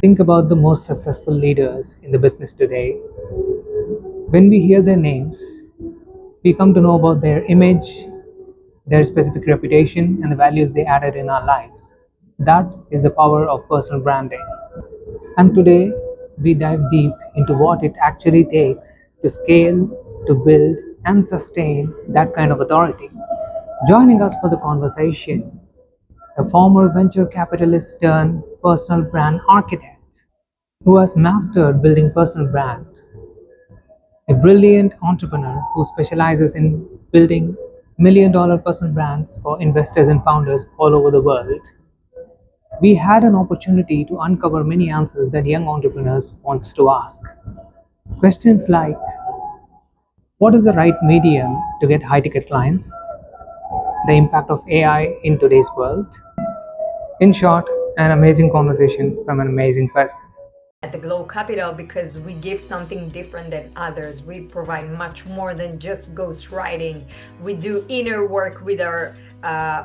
Think about the most successful leaders in the business today. When we hear their names, we come to know about their image, their specific reputation, and the values they added in our lives. That is the power of personal branding. And today, we dive deep into what it actually takes to scale, to build, and sustain that kind of authority. Joining us for the conversation, a former venture capitalist turned personal brand architect who has mastered building personal brand, a brilliant entrepreneur who specializes in building million-dollar personal brands for investors and founders all over the world. We had an opportunity to uncover many answers that young entrepreneurs want to ask. Questions like, what is the right medium to get high-ticket clients? The impact of AI in today's world? In short, an amazing conversation from an amazing person. At the Glow Capital, because we give something different than others. We provide much more than just ghostwriting. We do inner work with our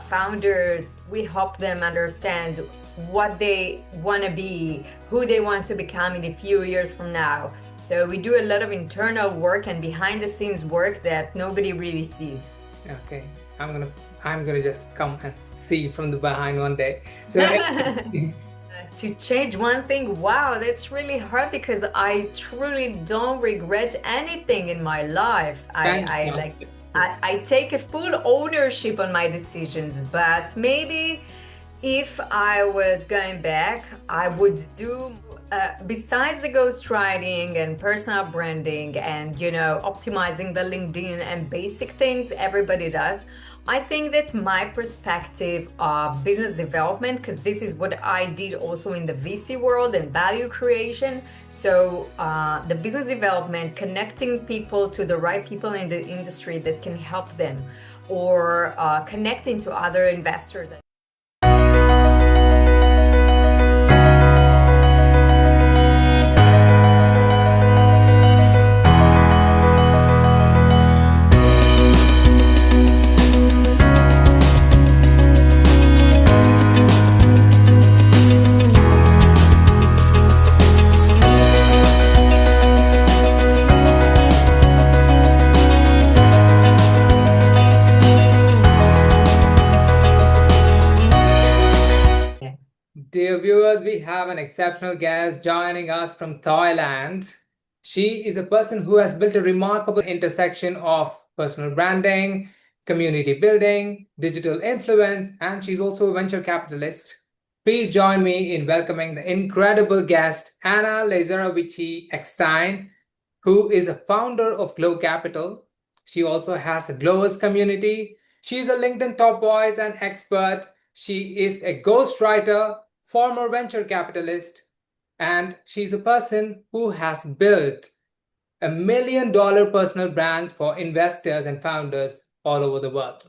founders. We help them understand what they want to be, who they want to become in a few years from now. So we do a lot of internal work and behind the scenes work that nobody really sees. Okay, I'm gonna just come and see from the behind one day. So to change one thing, wow, that's really hard because I truly don't regret anything in my life. I take a full ownership on my decisions, but maybe if I was going back, I would do besides the ghostwriting and personal branding and optimizing the LinkedIn and basic things everybody does. I think that my perspective of business development, because this is what I did also in the VC world and value creation. So the business development, connecting people to the right people in the industry that can help them, or connecting to other investors. Dear viewers, we have an exceptional guest joining us from Thailand. She is a person who has built a remarkable intersection of personal branding, community building, digital influence, and she's also a venture capitalist. Please join me in welcoming the incredible guest, Anna Leizerovici Eckstein, who is a founder of Glow Capital. She also has a Glowers community. She's a LinkedIn top voice and expert. She is a ghostwriter, former venture capitalist, and she's a person who has built $1 million personal brands for investors and founders all over the world.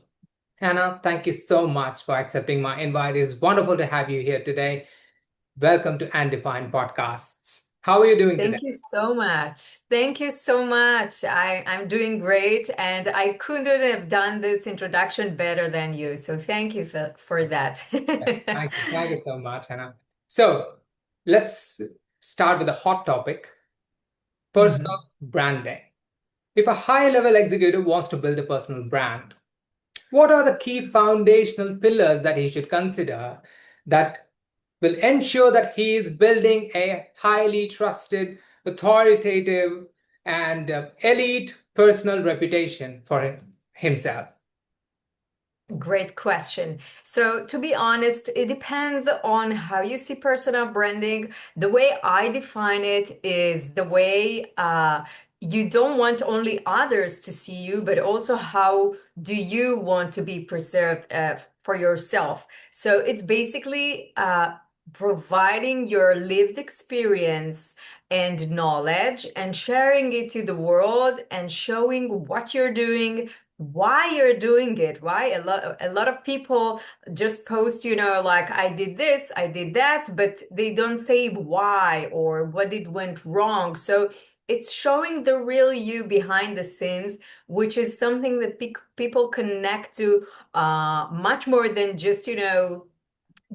Hannah, thank you so much for accepting my invite. It's wonderful to have you here today. Welcome to Undefined Podcasts. How are you doing today? Thank you so much. Thank you so much. I'm doing great, and I couldn't have done this introduction better than you. So thank you for that. Thank you so much, Hannah. So let's start with a hot topic, personal branding. If a high-level executive wants to build a personal brand, what are the key foundational pillars that he should consider that will ensure that he is building a highly trusted, authoritative, and elite personal reputation for himself? Great question. So, to be honest, it depends on how you see personal branding. The way I define it is the way you don't want only others to see you, but also how do you want to be preserved for yourself. So, it's basically providing your lived experience and knowledge and sharing it to the world and showing what you're doing, why you're doing it. Why a lot of people just post, like, I did this, I did that, but they don't say why or what it went wrong. So it's showing the real you behind the scenes, which is something that people connect to much more than just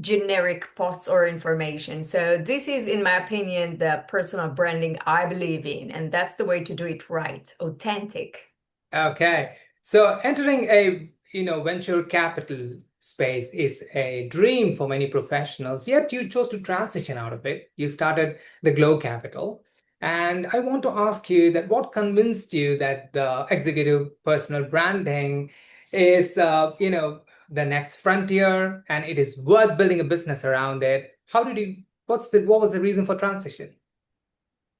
generic posts or information. So this is, in my opinion, the personal branding I believe in, and that's the way to do it right, authentic. Okay. So entering a, venture capital space is a dream for many professionals, yet you chose to transition out of it. You started the Glow Capital. And I want to ask you that what convinced you that the executive personal branding is, the next frontier and it is worth building a business around it? What was the reason for transition?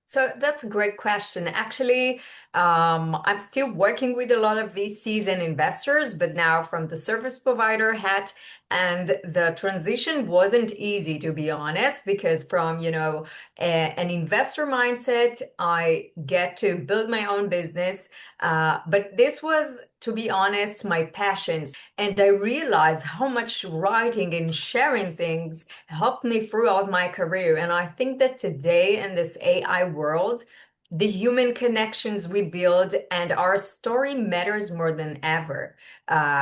So that's a great question. Actually, I'm still working with a lot of VCs and investors, but now from the service provider hat. And the transition wasn't easy, to be honest, because from, an investor mindset, I get to build my own business. But this was, to be honest, my passion. And I realized how much writing and sharing things helped me throughout my career. And I think that today in this AI world, the human connections we build and our story matters more than ever.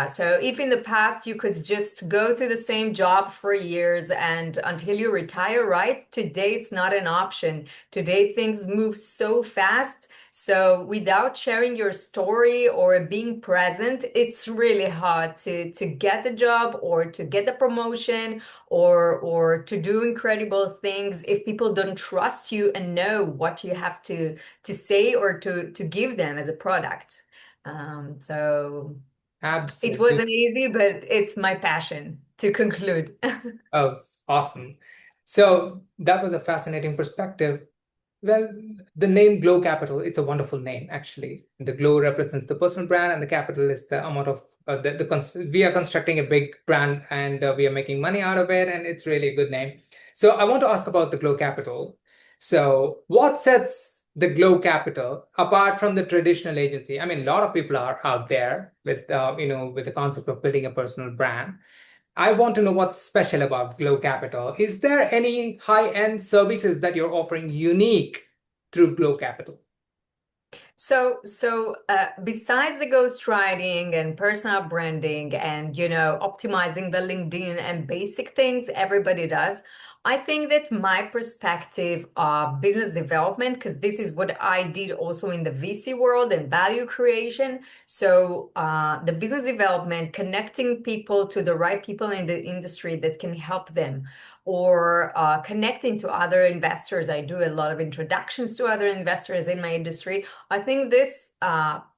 So if in the past you could just go to the same job for years and until you retire, right? Today it's not an option. Today things move so fast. So without sharing your story or being present, it's really hard to get a job or to get a promotion or to do incredible things if people don't trust you and know what you have to say or to give them as a product. So it Absolutely. wasn't easy, but it's my passion to conclude. Oh, awesome. So that was a fascinating perspective. Well, the name Glow Capital, it's a wonderful name, actually. The glow represents the personal brand, and the capital is the amount of we are constructing a big brand and we are making money out of it, and it's really a good name. So I want to ask about the Glow Capital. So what sets the Glow Capital apart from the traditional agency? I mean, a lot of people are out there with with the concept of building a personal brand. I want to know what's special about Glow Capital. Is there any high-end services that you're offering unique through Glow Capital? So, besides the ghostwriting and personal branding and, optimizing the LinkedIn and basic things everybody does, I think that my perspective of business development, because this is what I did also in the VC world and value creation. So, the business development, connecting people to the right people in the industry that can help them or connecting to other investors. I do a lot of introductions to other investors in my industry. I think this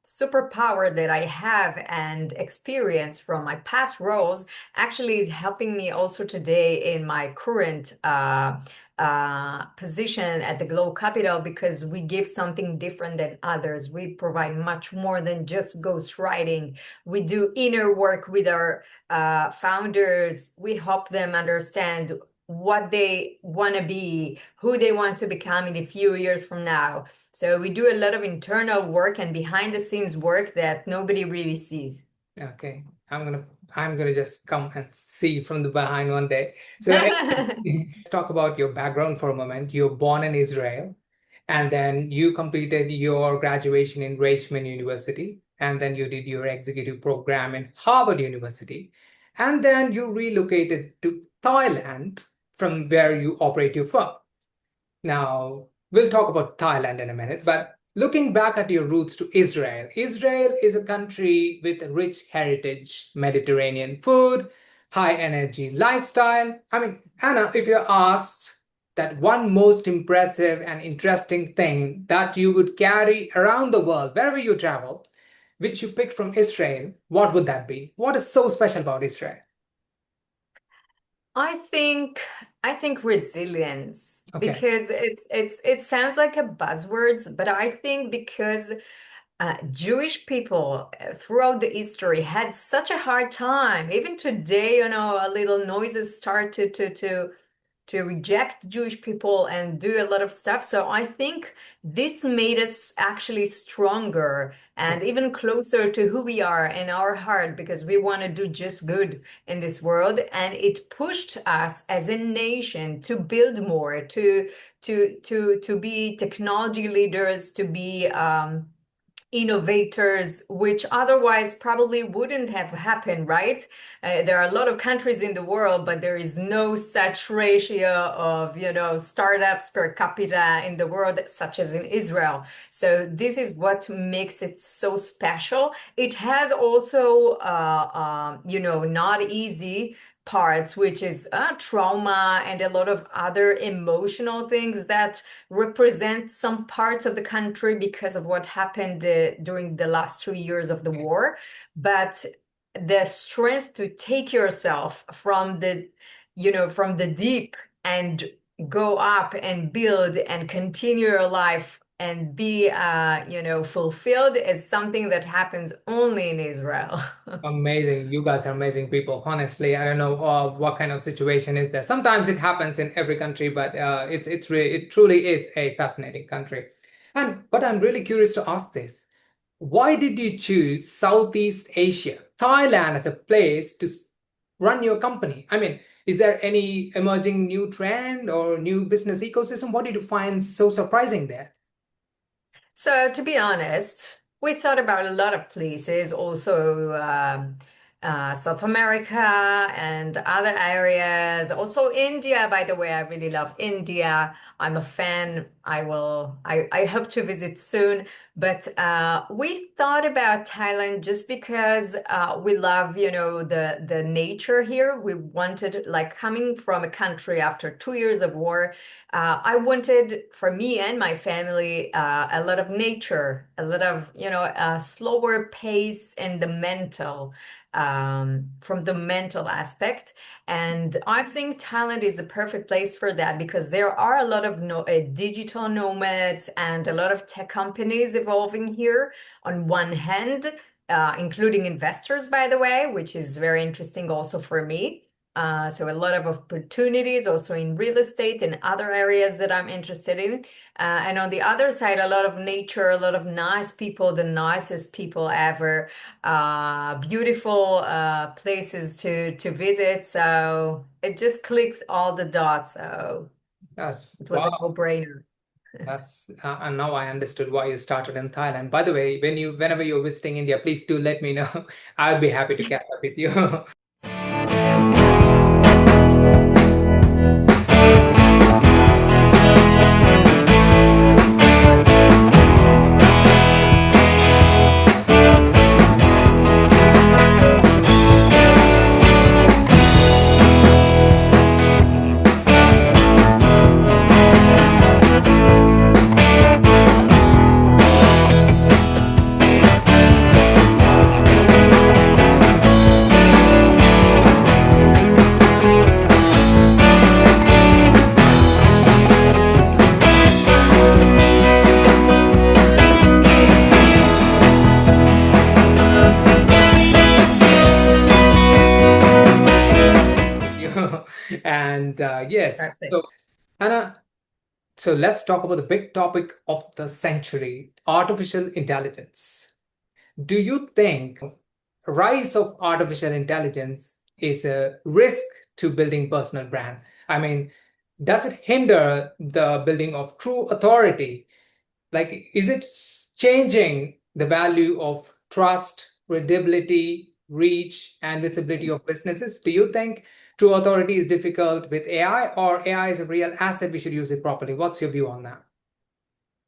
superpower that I have and experience from my past roles actually is helping me also today in my current position at the Glow Capital because we give something different than others. We provide much more than just ghostwriting. We do inner work with our founders. We help them understand what they want to be, who they want to become in a few years from now. So we do a lot of internal work and behind the scenes work that nobody really sees. Okay, I'm gonna just come and see from the behind one day. So let's talk about your background for a moment. You're born in Israel, and then you completed your graduation in Reichman University, and then you did your executive program in Harvard University, and then you relocated to Thailand from where you operate your firm. Now, we'll talk about Thailand in a minute, but looking back at your roots to Israel, Israel is a country with a rich heritage, Mediterranean food, high energy lifestyle. I mean, Anna, if you're asked that one most impressive and interesting thing that you would carry around the world, wherever you travel, which you picked from Israel, what would that be? What is so special about Israel? I think I think resilience Okay. because it sounds like a buzzwords, but I think because Jewish people throughout the history had such a hard time. Even today, a little noises start to reject Jewish people and do a lot of stuff. So I think this made us actually stronger and even closer to who we are in our heart because we want to do just good in this world. And it pushed us as a nation to build more, to be technology leaders, to be innovators, which otherwise probably wouldn't have happened, right? There are a lot of countries in the world, but there is no such ratio of, startups per capita in the world, such as in Israel. So this is what makes it so special. It has also, not easy parts, which is trauma and a lot of other emotional things that represent some parts of the country because of what happened during the last 2 years of the war. But the strength to take yourself from the deep and go up and build and continue your life and be, fulfilled is something that happens only in Israel. Amazing. You guys are amazing people. Honestly, I don't know what kind of situation is there. Sometimes it happens in every country, but it truly is a fascinating country. But I'm really curious to ask this. Why did you choose Southeast Asia, Thailand as a place to run your company? I mean, is there any emerging new trend or new business ecosystem? What did you find so surprising there? So, to be honest, we thought about a lot of places, also South America and other areas. Also, India, by the way, I really love India. I'm a fan. I hope to visit soon. But we thought about Thailand just because we love, the nature here. We wanted, like, coming from a country after 2 years of war. I wanted for me and my family a lot of nature, a lot of, a slower pace and the mental, from the mental aspect. And I think Thailand is the perfect place for that because there are a lot of digital nomads and a lot of tech companies evolving here on one hand, including investors, by the way, which is very interesting also for me. So a lot of opportunities also in real estate and other areas that I'm interested in. And on the other side, a lot of nature, a lot of nice people, the nicest people ever, beautiful places to visit. So it just clicked all the dots. So Yes. it was a Wow. no-brainer. That's and now I understood why you started in Thailand. By the way, whenever you're visiting India, please do let me know. I'll be happy to catch up with you. You. And yes, Perfect. so Anna, so let's talk about the big topic of the century, artificial intelligence. Do you think rise of artificial intelligence is a risk to building personal brand? I mean, does it hinder the building of true authority? Like, is it changing the value of trust, credibility, reach, and visibility of businesses? Do you think true authority is difficult with AI, or AI is a real asset? We should use it properly. What's your view on that?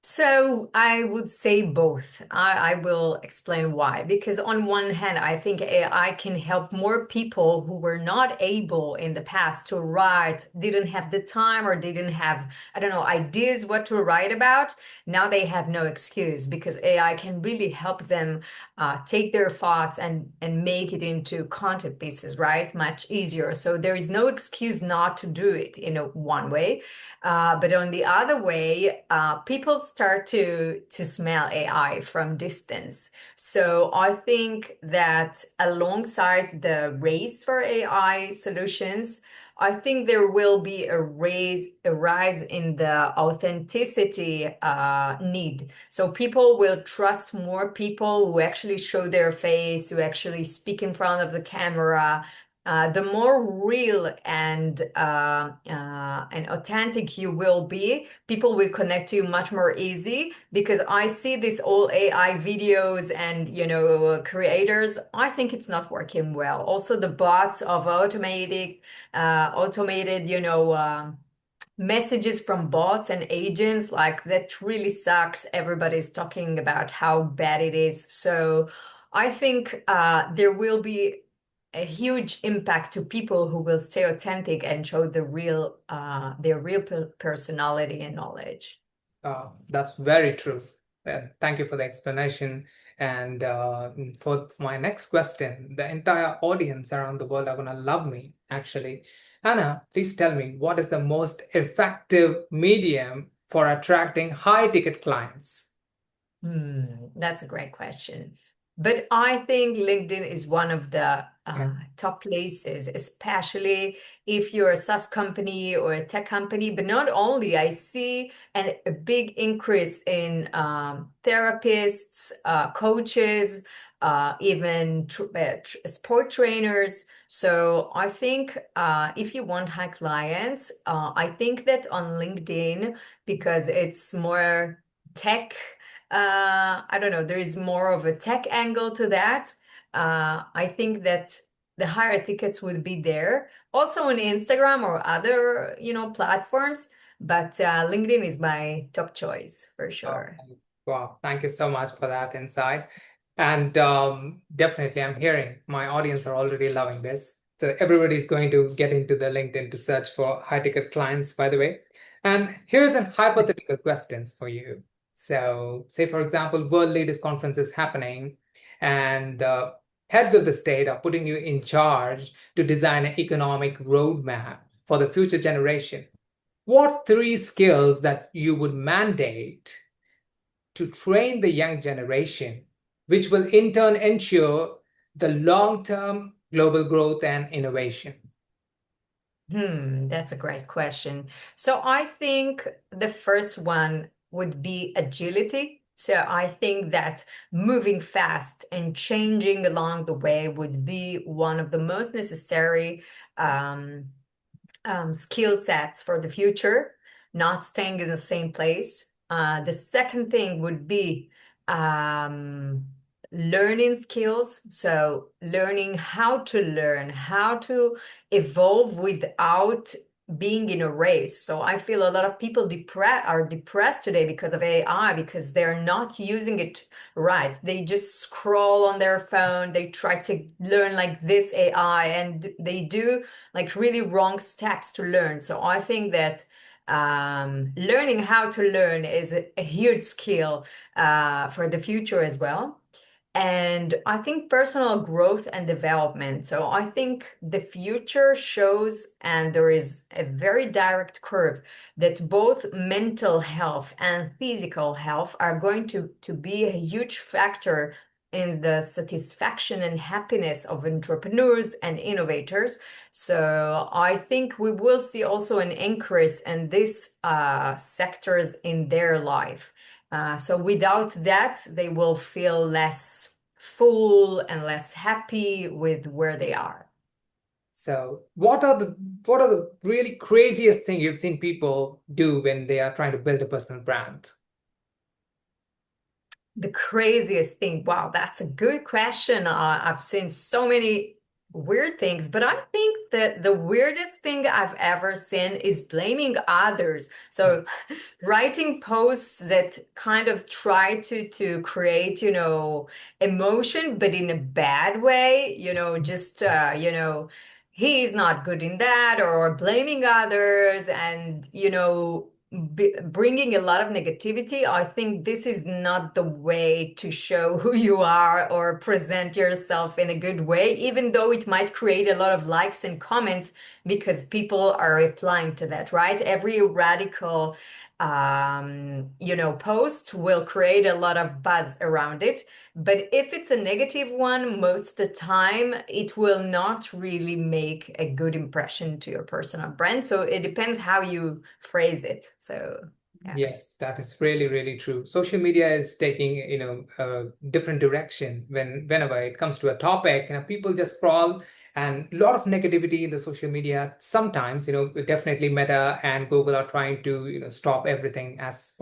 So I would say both. I will explain why. Because on one hand, I think AI can help more people who were not able in the past to write, didn't have the time or didn't have, I don't know, ideas what to write about. Now they have no excuse because AI can really help them take their thoughts and make it into content pieces, right? Much easier. So there is no excuse not to do it in a one way. But on the other way, people start to smell AI from distance. So I think that alongside the race for AI solutions, I think there will be a rise in the authenticity need. So people will trust more people who actually show their face, who actually speak in front of the camera, The more real and authentic you will be, people will connect to you much more easy. Because I see this all AI videos and creators. I think it's not working well. Also, the bots of automated messages from bots and agents, like that really sucks. Everybody's talking about how bad it is. So I think there will be a huge impact to people who will stay authentic and show their real personality and knowledge. That's very true. Thank you for the explanation. And for my next question, the entire audience around the world are going to love me, actually. Anna, please tell me, what is the most effective medium for attracting high ticket clients? That's a great question. But I think LinkedIn is one of the top places, especially if you're a SaaS company or a tech company. But not only, I see a big increase in therapists, coaches, even sport trainers. So I think if you want high clients, I think that on LinkedIn, because it's more tech, I don't know, there is more of a tech angle to that. I think that the higher tickets would be there. Also on Instagram or other, platforms, but LinkedIn is my top choice for sure. Wow, thank you so much for that insight. And definitely, I'm hearing my audience are already loving this. So everybody's going to get into the LinkedIn to search for high ticket clients, by the way. And here's a hypothetical questions for you. So, say for example, World Leaders Conference is happening, and the heads of the state are putting you in charge to design an economic roadmap for the future generation. What three skills that you would mandate to train the young generation, which will in turn ensure the long-term global growth and innovation? That's a great question. So I think the first one would be agility. So I think that moving fast and changing along the way would be one of the most necessary um, skill sets for the future, not staying in the same place. The second thing would be um, learning skills. So learning how to learn, how to evolve without being in a race. So I feel a lot of people are depressed today because of AI, because they're not using it right. They just scroll on their phone, they try to learn like this AI, and they do like really wrong steps to learn. So I think that learning how to learn is a huge skill for the future as well. And I think personal growth and development. So I think the future shows, and there is a very direct curve, that both mental health and physical health are going to be a huge factor in the satisfaction and happiness of entrepreneurs and innovators. So I think we will see also an increase in these sectors in their life. So without that, they will feel less full and less happy with where they are. So what are the really craziest thing you've seen people do when they are trying to build a personal brand? The craziest thing, wow, that's a good question. I've seen so many weird things, but I think that the weirdest thing I've ever seen is blaming others. So writing posts that kind of try to create, emotion, but in a bad way, just he's not good in that, or blaming others, and bringing a lot of negativity. I think this is not the way to show who you are or present yourself in a good way, even though it might create a lot of likes and comments because people are replying to that, right? Every radical post will create a lot of buzz around it. But if it's a negative one, most of the time it will not really make a good impression to your personal brand. So it depends how you phrase it. So yeah. Yes, that is really, really true. Social media is taking, a different direction whenever it comes to a topic, people just scroll and a lot of negativity in the social media. Sometimes, definitely Meta and Google are trying to, stop everything as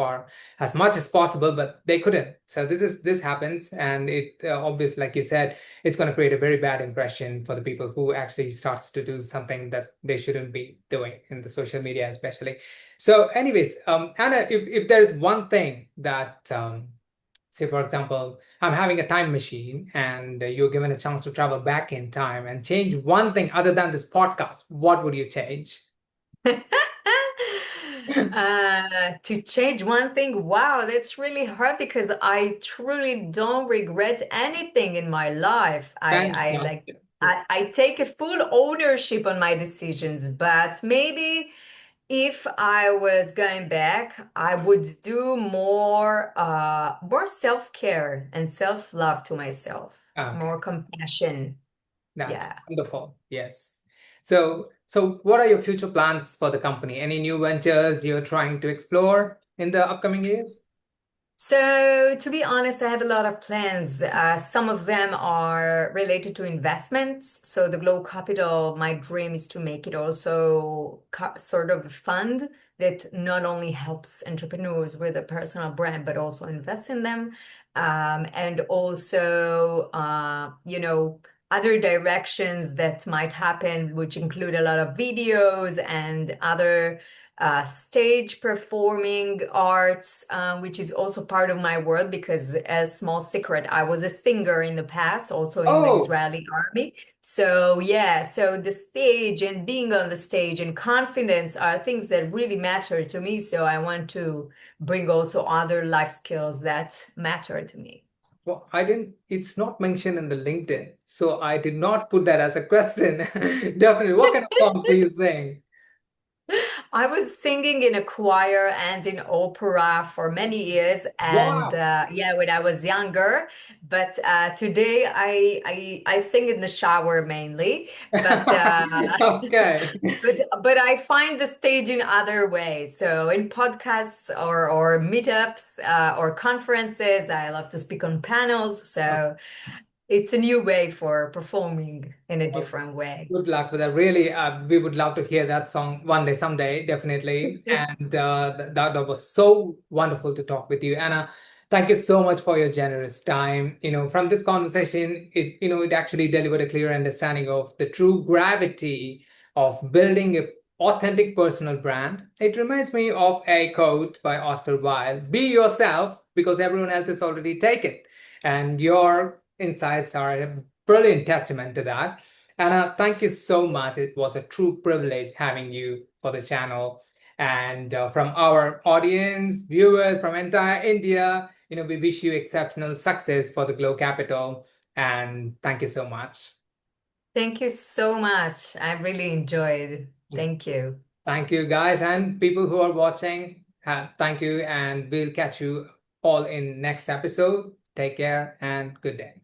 much as possible, but they couldn't. So this happens, and it obviously, like you said, it's going to create a very bad impression for the people who actually starts to do something that they shouldn't be doing in the social media, especially. So, anyways, Anna, if there's one thing that, say, for example, I'm having a time machine and you're given a chance to travel back in time and change one thing other than this podcast, what would you change? To change one thing, wow, that's really hard because I truly don't regret anything in my life. I like Fantastic. I take a full ownership on my decisions, but maybe if I was going back, I would do more self-care and self-love to myself, Okay, more compassion. that's Yeah. wonderful. Yes. So what are your future plans for the company? Any new ventures you're trying to explore in the upcoming years? So, to be honest, I have a lot of plans. Some of them are related to investments. So, the Glow Capital, my dream is to make it also sort of a fund that not only helps entrepreneurs with a personal brand, but also invest in them. And also, other directions that might happen, which include a lot of videos and other stage performing arts, which is also part of my world because, a small secret, I was a singer in the past, also in the Oh, Israeli army. So, yeah, so the stage and being on the stage and confidence are things that really matter to me. So, I want to bring also other life skills that matter to me. well, it's not mentioned in the LinkedIn, so I did not put that as a question. Definitely. What kind of songs do you sing? I was singing in a choir and in opera for many years, and Wow. yeah, when I was younger. But today I sing in the shower mainly. But Okay. but I find the stage in other ways. So in podcasts or meetups or conferences, I love to speak on panels. So it's a new way for performing in a Well, different way. good luck with that. Really, we would love to hear that song one day, someday, definitely. And that was so wonderful to talk with you, Anna. Thank you so much for your generous time. From this conversation, it actually delivered a clear understanding of the true gravity of building a authentic personal brand. It reminds me of a quote by Oscar Wilde: "Be yourself, because everyone else is already taken." And your insights are a brilliant testament to that. Anna, thank you so much. It was a true privilege having you for the channel. And from our audience, viewers from entire India, we wish you exceptional success for the Glow Capital. And thank you so much. Thank you so much. I really enjoyed. Thank you. Thank you, guys, and people who are watching. Thank you, and we'll catch you all in next episode. Take care and good day.